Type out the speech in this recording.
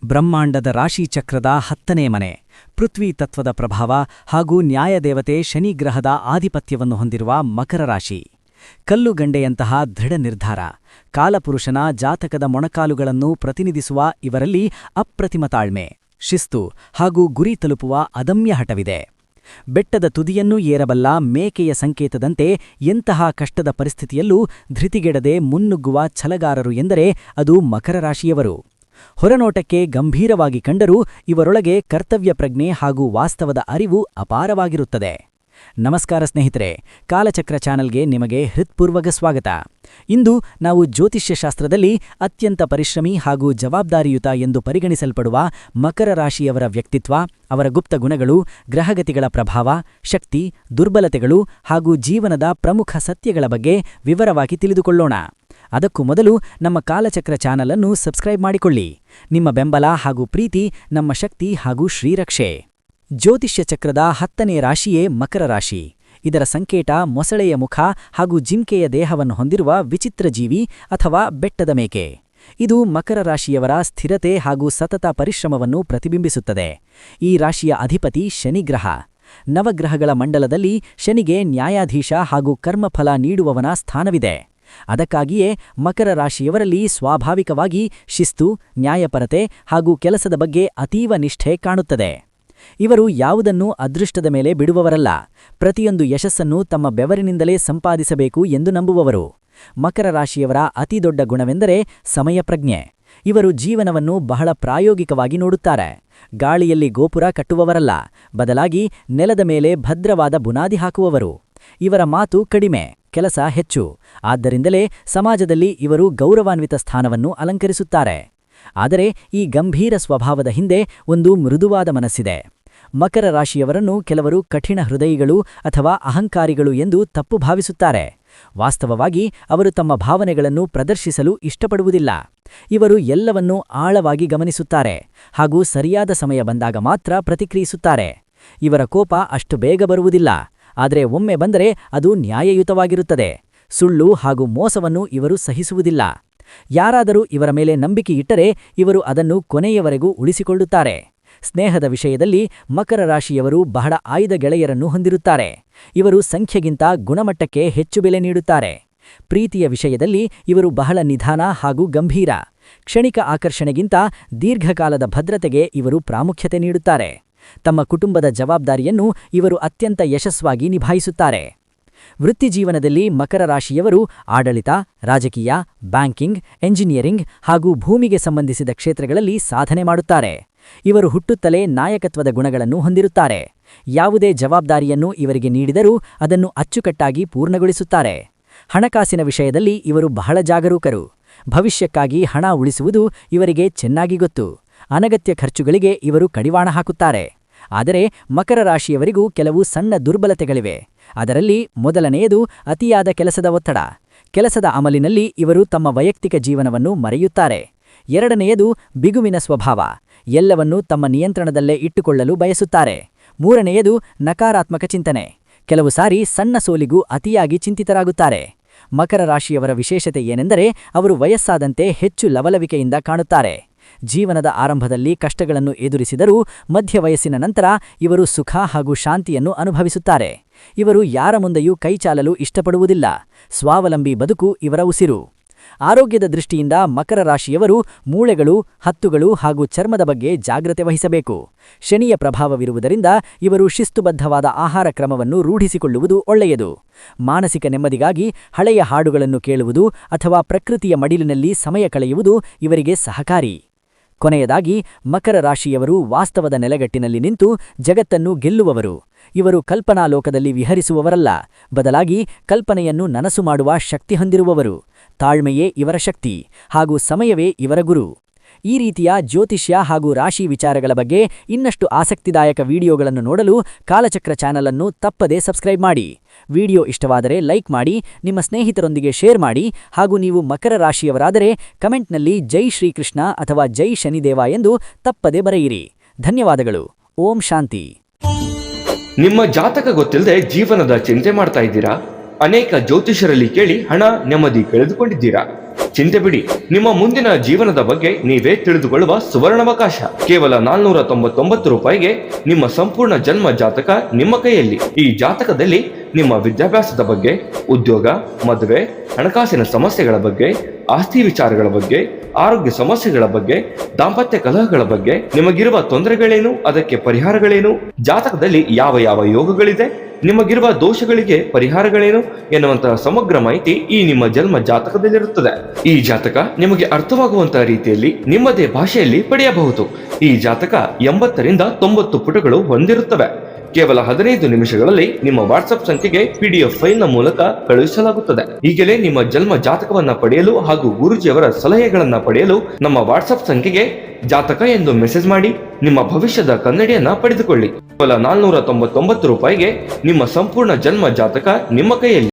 ಬ್ರಹ್ಮಾಂಡದ ರಾಶಿಚಕ್ರದ 10ನೇ ಮನೆ, ಪೃಥ್ವಿ ತತ್ವದ ಪ್ರಭಾವ ಹಾಗೂ ನ್ಯಾಯದೇವತೆ ಶನಿಗ್ರಹದ ಆಧಿಪತ್ಯವನ್ನು ಹೊಂದಿರುವ ಮಕರ ರಾಶಿ. ಕಲ್ಲುಗಂಡೆಯಂತಹ ದೃಢ ನಿರ್ಧಾರ, ಕಾಲಪುರುಷನ ಜಾತಕದ ಮೊಣಕಾಲುಗಳನ್ನು ಪ್ರತಿನಿಧಿಸುವ ಇವರಲ್ಲಿ ಅಪ್ರತಿಮ ತಾಳ್ಮೆ, ಶಿಸ್ತು ಹಾಗೂ ಗುರಿ ತಲುಪುವ ಅದಮ್ಯ ಹಠವಿದೆ. ಬೆಟ್ಟದ ತುದಿಯನ್ನೂ ಏರಬಲ್ಲ ಮೇಕೆಯ ಸಂಕೇತದಂತೆ ಎಂತಹ ಕಷ್ಟದ ಪರಿಸ್ಥಿತಿಯಲ್ಲೂ ಧೃತಿಗೆಡದೆ ಮುನ್ನುಗ್ಗುವ ಛಲಗಾರರು ಎಂದರೆ ಅದು ಮಕರ ರಾಶಿಯವರು. ಹೊರನೋಟಕ್ಕೆ ಗಂಭೀರವಾಗಿ ಕಂಡರೂ ಇವರೊಳಗೆ ಕರ್ತವ್ಯ ಪ್ರಜ್ಞೆ ಹಾಗೂ ವಾಸ್ತವದ ಅರಿವು ಅಪಾರವಾಗಿರುತ್ತದೆ. ನಮಸ್ಕಾರ ಸ್ನೇಹಿತರೆ, ಕಾಲಚಕ್ರ ಚಾನಲ್ಗೆ ನಿಮಗೆ ಹೃತ್ಪೂರ್ವಕ ಸ್ವಾಗತ. ಇಂದು ನಾವು ಜ್ಯೋತಿಷ್ಯಶಾಸ್ತ್ರದಲ್ಲಿ ಅತ್ಯಂತ ಪರಿಶ್ರಮಿ ಹಾಗೂ ಜವಾಬ್ದಾರಿಯುತ ಎಂದು ಪರಿಗಣಿಸಲ್ಪಡುವ ಮಕರ ರಾಶಿಯವರ ವ್ಯಕ್ತಿತ್ವ, ಅವರ ಗುಪ್ತ ಗುಣಗಳು, ಗ್ರಹಗತಿಗಳ ಪ್ರಭಾವ, ಶಕ್ತಿ, ದುರ್ಬಲತೆಗಳು ಹಾಗೂ ಜೀವನದ ಪ್ರಮುಖ ಸತ್ಯಗಳ ಬಗ್ಗೆ ವಿವರವಾಗಿ ತಿಳಿದುಕೊಳ್ಳೋಣ. ಅದಕ್ಕೂ ಮೊದಲು ನಮ್ಮ ಕಾಲಚಕ್ರ ಚಾನಲ್ ಅನ್ನು ಸಬ್ಸ್ಕ್ರೈಬ್ ಮಾಡಿಕೊಳ್ಳಿ. ನಿಮ್ಮ ಬೆಂಬಲ ಹಾಗೂ ಪ್ರೀತಿ ನಮ್ಮ ಶಕ್ತಿ ಹಾಗೂ ಶ್ರೀರಕ್ಷೆ. ಜ್ಯೋತಿಷ್ಯ ಚಕ್ರದ 10ನೇ ರಾಶಿಯೇ ಮಕರ ರಾಶಿ. ಇದರ ಸಂಕೇತ ಮೊಸಳೆಯ ಮುಖ ಹಾಗೂ ಜಿಂಕೆಯ ದೇಹವನ್ನು ಹೊಂದಿರುವ ವಿಚಿತ್ರ ಜೀವಿ ಅಥವಾ ಬೆಟ್ಟದ ಮೇಕೆ. ಇದು ಮಕರ ರಾಶಿಯವರ ಸ್ಥಿರತೆ ಹಾಗೂ ಸತತ ಪರಿಶ್ರಮವನ್ನು ಪ್ರತಿಬಿಂಬಿಸುತ್ತದೆ. ಈ ರಾಶಿಯ ಅಧಿಪತಿ ಶನಿಗ್ರಹ. ನವಗ್ರಹಗಳ ಮಂಡಲದಲ್ಲಿ ಶನಿಗೆ ನ್ಯಾಯಾಧೀಶ ಹಾಗೂ ಕರ್ಮಫಲ ನೀಡುವವನ ಸ್ಥಾನವಿದೆ. ಅದಕ್ಕಾಗಿಯೇ ಮಕರ ರಾಶಿಯವರಲ್ಲಿ ಸ್ವಾಭಾವಿಕವಾಗಿ ಶಿಸ್ತು, ನ್ಯಾಯಪರತೆ ಹಾಗೂ ಕೆಲಸದ ಬಗ್ಗೆ ಅತೀವ ನಿಷ್ಠೆ ಕಾಣುತ್ತದೆ. ಇವರು ಯಾವುದನ್ನೂ ಅದೃಷ್ಟದ ಮೇಲೆ ಬಿಡುವವರಲ್ಲ, ಪ್ರತಿಯೊಂದು ಯಶಸ್ಸನ್ನು ತಮ್ಮ ಬೆವರಿನಿಂದಲೇ ಸಂಪಾದಿಸಬೇಕು ಎಂದು ನಂಬುವವರು. ಮಕರ ರಾಶಿಯವರ ಅತಿದೊಡ್ಡ ಗುಣವೆಂದರೆ ಸಮಯ ಪ್ರಜ್ಞೆ. ಇವರು ಜೀವನವನ್ನು ಬಹಳ ಪ್ರಾಯೋಗಿಕವಾಗಿ ನೋಡುತ್ತಾರೆ. ಗಾಳಿಯಲ್ಲಿ ಗೋಪುರ ಕಟ್ಟುವವರಲ್ಲ, ಬದಲಾಗಿ ನೆಲದ ಮೇಲೆ ಭದ್ರವಾದ ಬುನಾದಿ ಹಾಕುವವರು. ಇವರ ಮಾತು ಕಡಿಮೆ, ಕೆಲಸ ಹೆಚ್ಚು. ಆದ್ದರಿಂದಲೇ ಸಮಾಜದಲ್ಲಿ ಇವರು ಗೌರವಾನ್ವಿತ ಸ್ಥಾನವನ್ನು ಅಲಂಕರಿಸುತ್ತಾರೆ. ಆದರೆ ಈ ಗಂಭೀರ ಸ್ವಭಾವದ ಹಿಂದೆ ಒಂದು ಮೃದುವಾದ ಮನಸ್ಸಿದೆ. ಮಕರ ರಾಶಿಯವರನ್ನು ಕೆಲವರು ಕಠಿಣ ಹೃದಯಿಗಳು ಅಥವಾ ಅಹಂಕಾರಿಗಳು ಎಂದು ತಪ್ಪು ಭಾವಿಸುತ್ತಾರೆ. ವಾಸ್ತವವಾಗಿ ಅವರು ತಮ್ಮ ಭಾವನೆಗಳನ್ನು ಪ್ರದರ್ಶಿಸಲು ಇಷ್ಟಪಡುವುದಿಲ್ಲ. ಇವರು ಎಲ್ಲವನ್ನೂ ಆಳವಾಗಿ ಗಮನಿಸುತ್ತಾರೆ ಹಾಗೂ ಸರಿಯಾದ ಸಮಯ ಬಂದಾಗ ಮಾತ್ರ ಪ್ರತಿಕ್ರಿಯಿಸುತ್ತಾರೆ. ಇವರ ಕೋಪ ಅಷ್ಟು ಬೇಗ ಬರುವುದಿಲ್ಲ, ಆದರೆ ಒಮ್ಮೆ ಬಂದರೆ ಅದು ನ್ಯಾಯಯುತವಾಗಿರುತ್ತದೆ. ಸುಳ್ಳು ಹಾಗೂ ಮೋಸವನ್ನು ಇವರು ಸಹಿಸುವುದಿಲ್ಲ. ಯಾರಾದರೂ ಇವರ ಮೇಲೆ ನಂಬಿಕೆಯಿಟ್ಟರೆ ಇವರು ಅದನ್ನು ಕೊನೆಯವರೆಗೂ ಉಳಿಸಿಕೊಳ್ಳುತ್ತಾರೆ. ಸ್ನೇಹದ ವಿಷಯದಲ್ಲಿ ಮಕರ ರಾಶಿಯವರು ಬಹಳ ಆಯ್ದ ಗೆಳೆಯರನ್ನು ಹೊಂದಿರುತ್ತಾರೆ. ಇವರು ಸಂಖ್ಯೆಗಿಂತ ಗುಣಮಟ್ಟಕ್ಕೆ ಹೆಚ್ಚು ಬೆಲೆ ನೀಡುತ್ತಾರೆ. ಪ್ರೀತಿಯ ವಿಷಯದಲ್ಲಿ ಇವರು ಬಹಳ ನಿಧಾನ ಹಾಗೂ ಗಂಭೀರ. ಕ್ಷಣಿಕ ಆಕರ್ಷಣೆಗಿಂತ ದೀರ್ಘಕಾಲದ ಭದ್ರತೆಗೆ ಇವರು ಪ್ರಾಮುಖ್ಯತೆ ನೀಡುತ್ತಾರೆ. ತಮ್ಮ ಕುಟುಂಬದ ಜವಾಬ್ದಾರಿಯನ್ನು ಇವರು ಅತ್ಯಂತ ಯಶಸ್ವಾಗಿ ನಿಭಾಯಿಸುತ್ತಾರೆ. ವೃತ್ತಿಜೀವನದಲ್ಲಿ ಮಕರ ರಾಶಿಯವರು ಆಡಳಿತ, ರಾಜಕೀಯ, ಬ್ಯಾಂಕಿಂಗ್, ಎಂಜಿನಿಯರಿಂಗ್ ಹಾಗೂ ಭೂಮಿಗೆ ಸಂಬಂಧಿಸಿದ ಕ್ಷೇತ್ರಗಳಲ್ಲಿ ಸಾಧನೆ ಮಾಡುತ್ತಾರೆ. ಇವರು ಹುಟ್ಟುತ್ತಲೇ ನಾಯಕತ್ವದ ಗುಣಗಳನ್ನು ಹೊಂದಿರುತ್ತಾರೆ. ಯಾವುದೇ ಜವಾಬ್ದಾರಿಯನ್ನು ಇವರಿಗೆ ನೀಡಿದರೂ ಅದನ್ನು ಅಚ್ಚುಕಟ್ಟಾಗಿ ಪೂರ್ಣಗೊಳಿಸುತ್ತಾರೆ. ಹಣಕಾಸಿನ ವಿಷಯದಲ್ಲಿ ಇವರು ಬಹಳ ಜಾಗರೂಕರು. ಭವಿಷ್ಯಕ್ಕಾಗಿ ಹಣ ಉಳಿಸುವುದು ಇವರಿಗೆ ಚೆನ್ನಾಗಿ ಗೊತ್ತು. ಅನಗತ್ಯ ಖರ್ಚುಗಳಿಗೆ ಇವರು ಕಡಿವಾಣ ಹಾಕುತ್ತಾರೆ. ಆದರೆ ಮಕರ ರಾಶಿಯವರಿಗೂ ಕೆಲವು ಸಣ್ಣ ದುರ್ಬಲತೆಗಳಿವೆ. ಅದರಲ್ಲಿ ಮೊದಲನೆಯದು ಅತಿಯಾದ ಕೆಲಸದ ಒತ್ತಡ. ಕೆಲಸದ ಅಮಲಿನಲ್ಲಿ ಇವರು ತಮ್ಮ ವೈಯಕ್ತಿಕ ಜೀವನವನ್ನು ಮರೆಯುತ್ತಾರೆ. ಎರಡನೆಯದು ಬಿಗುವಿನ ಸ್ವಭಾವ. ಎಲ್ಲವನ್ನೂ ತಮ್ಮ ನಿಯಂತ್ರಣದಲ್ಲೇ ಇಟ್ಟುಕೊಳ್ಳಲು ಬಯಸುತ್ತಾರೆ. ಮೂರನೆಯದು ನಕಾರಾತ್ಮಕ ಚಿಂತನೆ. ಕೆಲವು ಸಾರಿ ಸಣ್ಣ ಸೋಲಿಗೂ ಅತಿಯಾಗಿ ಚಿಂತಿತರಾಗುತ್ತಾರೆ. ಮಕರ ರಾಶಿಯವರ ವಿಶೇಷತೆ ಏನೆಂದರೆ ಅವರು ವಯಸ್ಸಾದಂತೆ ಹೆಚ್ಚು ಲವಲವಿಕೆಯಿಂದ ಕಾಣುತ್ತಾರೆ. ಜೀವನದ ಆರಂಭದಲ್ಲಿ ಕಷ್ಟಗಳನ್ನು ಎದುರಿಸಿದರೂ ಮಧ್ಯವಯಸ್ಸಿನ ನಂತರ ಇವರು ಸುಖ ಹಾಗೂ ಶಾಂತಿಯನ್ನು ಅನುಭವಿಸುತ್ತಾರೆ. ಇವರು ಯಾರ ಮುಂದೆಯೂ ಕೈಚಾಲಲು ಇಷ್ಟಪಡುವುದಿಲ್ಲ. ಸ್ವಾವಲಂಬಿ ಬದುಕು ಇವರ ಉಸಿರು. ಆರೋಗ್ಯದ ದೃಷ್ಟಿಯಿಂದ ಮಕರ ರಾಶಿಯವರು ಮೂಳೆಗಳು, ಹತ್ತುಗಳು ಹಾಗೂ ಚರ್ಮದ ಬಗ್ಗೆ ಜಾಗ್ರತೆ ವಹಿಸಬೇಕು. ಶನಿಯ ಪ್ರಭಾವವಿರುವುದರಿಂದ ಇವರು ಶಿಸ್ತುಬದ್ಧವಾದ ಆಹಾರ ಕ್ರಮವನ್ನು ರೂಢಿಸಿಕೊಳ್ಳುವುದು ಒಳ್ಳೆಯದು. ಮಾನಸಿಕ ನೆಮ್ಮದಿಗಾಗಿ ಹಳೆಯ ಹಾಡುಗಳನ್ನು ಕೇಳುವುದು ಅಥವಾ ಪ್ರಕೃತಿಯ ಮಡಿಲಿನಲ್ಲಿ ಸಮಯ ಕಳೆಯುವುದು ಇವರಿಗೆ ಸಹಕಾರಿ. ಕೊನೆಯದಾಗಿ ಮಕರ ರಾಶಿಯವರು ವಾಸ್ತವದ ನೆಲೆಗಟ್ಟಿನಲ್ಲಿ ನಿಂತು ಜಗತ್ತನ್ನು ಗೆಲ್ಲುವವರು. ಇವರು ಕಲ್ಪನಾ ಲೋಕದಲ್ಲಿ ವಿಹರಿಸುವವರಲ್ಲ, ಬದಲಾಗಿ ಕಲ್ಪನೆಯನ್ನು ನನಸು ಮಾಡುವ ಶಕ್ತಿ ಹೊಂದಿರುವವರು. ತಾಳ್ಮೆಯೇ ಇವರ ಶಕ್ತಿ ಹಾಗೂ ಸಮಯವೇ ಇವರ ಗುರು. ಈ ರೀತಿಯ ಜ್ಯೋತಿಷ್ಯ ಹಾಗೂ ರಾಶಿ ವಿಚಾರಗಳ ಬಗ್ಗೆ ಇನ್ನಷ್ಟು ಆಸಕ್ತಿದಾಯಕ ವಿಡಿಯೋಗಳನ್ನು ನೋಡಲು ಕಾಲಚಕ್ರ ಚಾನಲ್ ಅನ್ನು ತಪ್ಪದೇ ಸಬ್ಸ್ಕ್ರೈಬ್ ಮಾಡಿ. ವಿಡಿಯೋ ಇಷ್ಟವಾದರೆ ಲೈಕ್ ಮಾಡಿ, ನಿಮ್ಮ ಸ್ನೇಹಿತರೊಂದಿಗೆ ಶೇರ್ ಮಾಡಿ ಹಾಗೂ ನೀವು ಮಕರ ರಾಶಿಯವರಾದರೆ ಕಮೆಂಟ್ನಲ್ಲಿ ಜೈ ಶ್ರೀಕೃಷ್ಣ ಅಥವಾ ಜೈ ಶನಿದೇವ ಎಂದು ತಪ್ಪದೇ ಬರೆಯಿರಿ. ಧನ್ಯವಾದಗಳು. ಓಂ ಶಾಂತಿ. ನಿಮ್ಮ ಜಾತಕ ಗೊತ್ತಿಲ್ಲದೆ ಜೀವನದ ಚಿಂತೆ ಮಾಡ್ತಾ ಇದ್ದೀರಾ? ಅನೇಕ ಜ್ಯೋತಿಷರಲ್ಲಿ ಕೇಳಿ ಹಣ ನೆಮ್ಮದಿ ಕಳೆದುಕೊಂಡಿದ್ದೀರಾ? ಚಿಂತೆ ಬಿಡಿ, ನಿಮ್ಮ ಮುಂದಿನ ಜೀವನದ ಬಗ್ಗೆ ನೀವೇ ತಿಳಿದುಕೊಳ್ಳುವ ಸುವರ್ಣಾವಕಾಶ. ಕೇವಲ 499 ರೂಪಾಯಿಗೆ ನಿಮ್ಮ ಸಂಪೂರ್ಣ ಜನ್ಮ ಜಾತಕ ನಿಮ್ಮ ಕೈಯಲ್ಲಿ. ಈ ಜಾತಕದಲ್ಲಿ ನಿಮ್ಮ ವಿದ್ಯಾಭ್ಯಾಸದ ಬಗ್ಗೆ, ಉದ್ಯೋಗ, ಮದುವೆ, ಹಣಕಾಸಿನ ಸಮಸ್ಯೆಗಳ ಬಗ್ಗೆ, ಆಸ್ತಿ ವಿಚಾರಗಳ ಬಗ್ಗೆ, ಆರೋಗ್ಯ ಸಮಸ್ಯೆಗಳ ಬಗ್ಗೆ, ದಾಂಪತ್ಯ ಕಲಹಗಳ ಬಗ್ಗೆ, ನಿಮಗಿರುವ ತೊಂದರೆಗಳೇನು, ಅದಕ್ಕೆ ಪರಿಹಾರಗಳೇನು, ಜಾತಕದಲ್ಲಿ ಯಾವ ಯಾವ ಯೋಗಗಳಿದೆ, ನಿಮಗಿರುವ ದೋಷಗಳಿಗೆ ಪರಿಹಾರಗಳೇನು ಎನ್ನುವಂತಹ ಸಮಗ್ರ ಮಾಹಿತಿ ಈ ನಿಮ್ಮ ಜನ್ಮ ಜಾತಕದಲ್ಲಿರುತ್ತದೆ. ಈ ಜಾತಕ ನಿಮಗೆ ಅರ್ಥವಾಗುವಂತಹ ರೀತಿಯಲ್ಲಿ ನಿಮ್ಮದೇ ಭಾಷೆಯಲ್ಲಿ ಪಡೆಯಬಹುದು. ಈ ಜಾತಕ 80ರಿಂದ 90 ಪುಟಗಳು ಹೊಂದಿರುತ್ತವೆ. ಕೇವಲ 15 ನಿಮಿಷಗಳಲ್ಲಿ ನಿಮ್ಮ ವಾಟ್ಸ್ಆಪ್ ಸಂಖ್ಯೆಗೆ PDF ಫೈಲ್ನ ಮೂಲಕ ಕಳುಹಿಸಲಾಗುತ್ತದೆ. ಈಗಲೇ ನಿಮ್ಮ ಜನ್ಮ ಜಾತಕವನ್ನ ಪಡೆಯಲು ಹಾಗೂ ಗುರುಜಿಯವರ ಸಲಹೆಗಳನ್ನ ಪಡೆಯಲು ನಮ್ಮ ವಾಟ್ಸ್ಆಪ್ ಸಂಖ್ಯೆಗೆ ಜಾತಕ ಎಂದು ಮೆಸೇಜ್ ಮಾಡಿ ನಿಮ್ಮ ಭವಿಷ್ಯದ ಕನ್ನಡಿಯನ್ನ ಪಡೆದುಕೊಳ್ಳಿ. ಕೇವಲ 499 ರೂಪಾಯಿಗೆ ನಿಮ್ಮ ಸಂಪೂರ್ಣ ಜನ್ಮ ಜಾತಕ ನಿಮ್ಮ ಕೈಯಲ್ಲಿ.